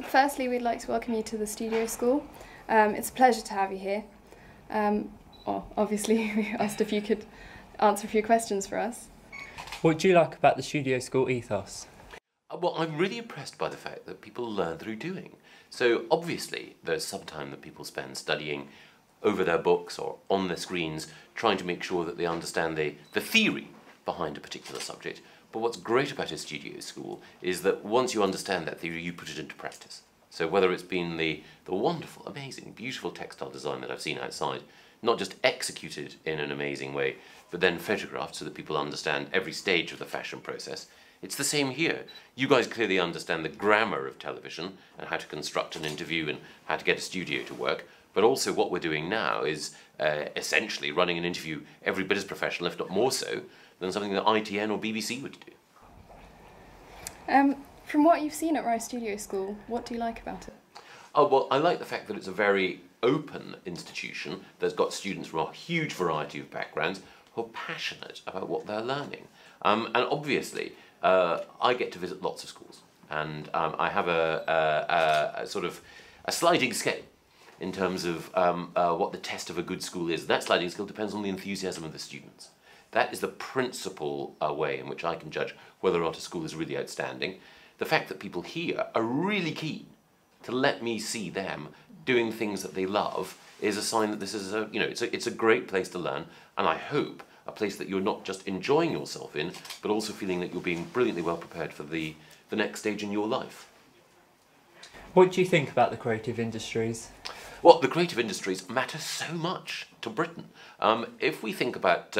Firstly, we'd like to welcome you to the Studio School. It's a pleasure to have you here. Well, obviously, we asked if you could answer a few questions for us. What do you like about the Studio School ethos? Well, I'm really impressed by the fact that people learn through doing. So obviously there's some time that people spend studying over their books or on their screens, trying to make sure that they understand the theory behind a particular subject. But what's great about a studio school is that once you understand that theory, you put it into practice. So whether it's been the wonderful, amazing, beautiful textile design that I've seen outside, not just executed in an amazing way, but then photographed so that people understand every stage of the fashion process. It's the same here. You guys clearly understand the grammar of television and how to construct an interview and how to get a studio to work, but also what we're doing now is essentially running an interview every bit as professional, if not more so, than something that ITN or BBC would do. From what you've seen at Rye Studio School, what do you like about it? Oh, well, I like the fact that it's a very open institution that's got students from a huge variety of backgrounds who are passionate about what they're learning. And obviously, I get to visit lots of schools, and I have a sort of a sliding scale in terms of what the test of a good school is. That sliding scale depends on the enthusiasm of the students. That is the principal way in which I can judge whether or not a school is really outstanding. The fact that people here are really keen to let me see them doing things that they love is a sign that this is it's a great place to learn, and I hope a place that you're not just enjoying yourself in, but also feeling that you're being brilliantly well prepared for the next stage in your life. What do you think about the creative industries? Well, the creative industries matter so much to Britain. If we think about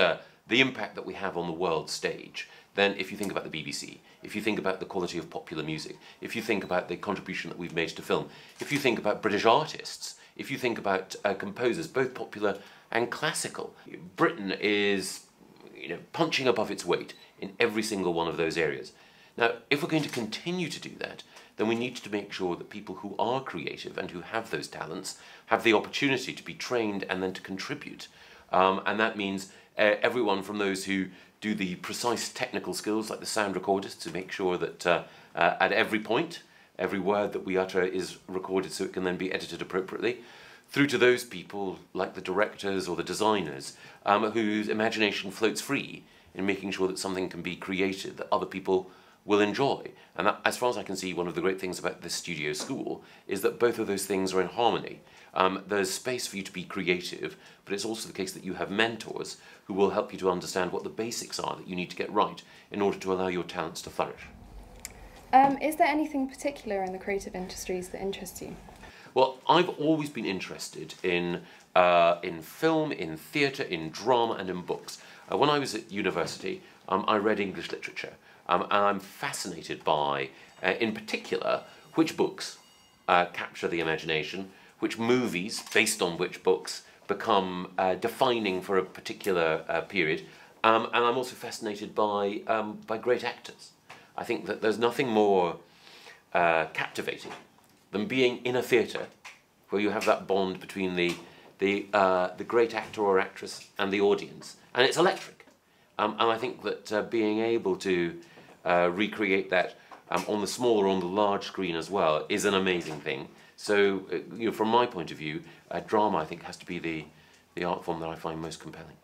the impact that we have on the world stage, then if you think about the BBC, if you think about the quality of popular music, if you think about the contribution that we've made to film, if you think about British artists, if you think about composers, both popular and classical, Britain is punching above its weight in every single one of those areas. Now, if we're going to continue to do that, then we need to make sure that people who are creative and who have those talents have the opportunity to be trained and then to contribute. And that means everyone from those who do the precise technical skills like the sound recorders to make sure that at every point, every word that we utter is recorded so it can then be edited appropriately, through to those people like the directors or the designers whose imagination floats free in making sure that something can be created that other people will enjoy. And that, as far as I can see, one of the great things about this studio school is that both of those things are in harmony. There's space for you to be creative, but it's also the case that you have mentors who will help you to understand what the basics are that you need to get right in order to allow your talents to flourish. Is there anything particular in the creative industries that interests you? Well, I've always been interested in film, in theatre, in drama and in books. When I was at university, I read English literature, and I'm fascinated by, in particular, which books capture the imagination, which movies, based on which books, become defining for a particular period, and I'm also fascinated by great actors. I think that there's nothing more captivating than being in a theatre where you have that bond between the great actor or actress and the audience, and it's electric. And I think that being able to recreate that on the small or on the large screen as well is an amazing thing. So, from my point of view, drama I think has to be the art form that I find most compelling.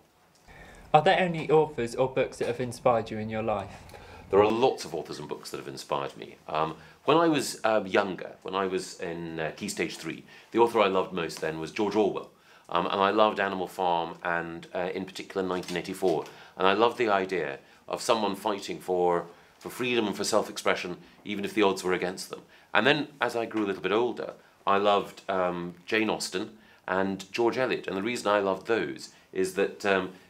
Are there any authors or books that have inspired you in your life? There are lots of authors and books that have inspired me. When I was younger, when I was in Key Stage 3, the author I loved most then was George Orwell. And I loved Animal Farm and in particular 1984. And I loved the idea of someone fighting for freedom and for self-expression, even if the odds were against them. And then, as I grew a little bit older, I loved Jane Austen and George Eliot. And the reason I loved those is that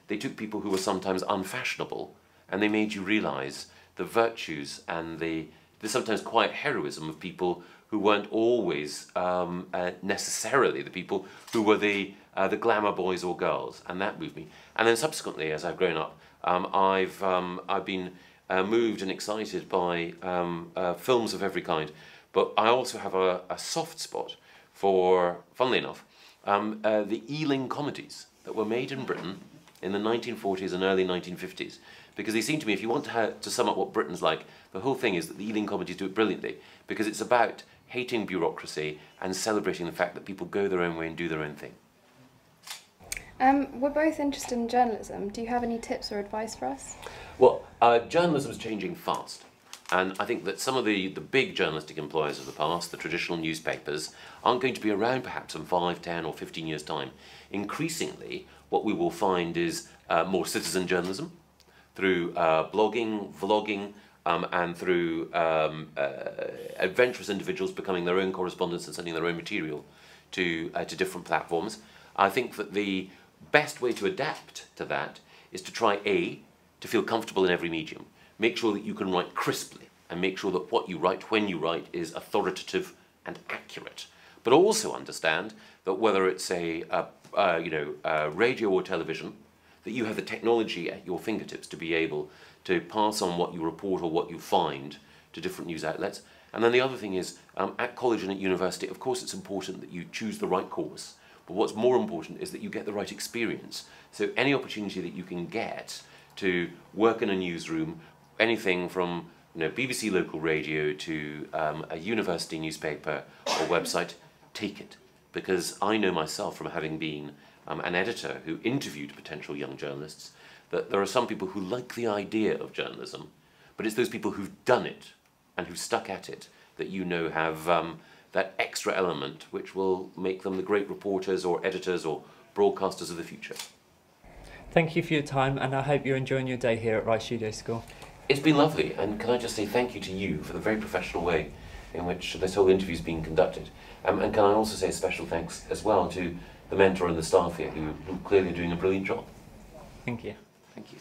they took people who were sometimes unfashionable and they made you realise the virtues and the sometimes quiet heroism of people who weren't always necessarily the people who were the glamour boys or girls, and that moved me. And then subsequently, as I've grown up, I've been moved and excited by films of every kind, but I also have a soft spot for, funnily enough, the Ealing comedies that were made in Britain in the 1940s and early 1950s. Because they seem to me, if you want to sum up what Britain's like, the whole thing is that the Ealing comedies do it brilliantly, because it's about hating bureaucracy and celebrating the fact that people go their own way and do their own thing. We're both interested in journalism. Do you have any tips or advice for us? Well, journalism is changing fast. And I think that some of the big journalistic employers of the past, the traditional newspapers, aren't going to be around perhaps in 5, 10 or 15 years' time. Increasingly, what we will find is more citizen journalism through blogging, vlogging, and through adventurous individuals becoming their own correspondents and sending their own material to different platforms. I think that the best way to adapt to that is to try, A, to feel comfortable in every medium. Make sure that you can write crisply and make sure that what you write, when you write, is authoritative and accurate. But also understand that whether it's a radio or television, that you have the technology at your fingertips to be able to pass on what you report or what you find to different news outlets. And then the other thing is, at college and at university, of course it's important that you choose the right course. But what's more important is that you get the right experience. So any opportunity that you can get to work in a newsroom, anything from BBC local radio to a university newspaper or website, take it. Because I know myself from having been an editor who interviewed potential young journalists, that there are some people who like the idea of journalism, but it's those people who've done it and who've stuck at it that have that extra element which will make them the great reporters or editors or broadcasters of the future. Thank you for your time, and I hope you're enjoying your day here at Rye Studio School. It's been lovely, and can I just say thank you to you for the very professional way in which this whole interview's been conducted. And can I also say a special thanks as well to the mentor and the staff here who clearly are doing a brilliant job. Thank you. Thank you.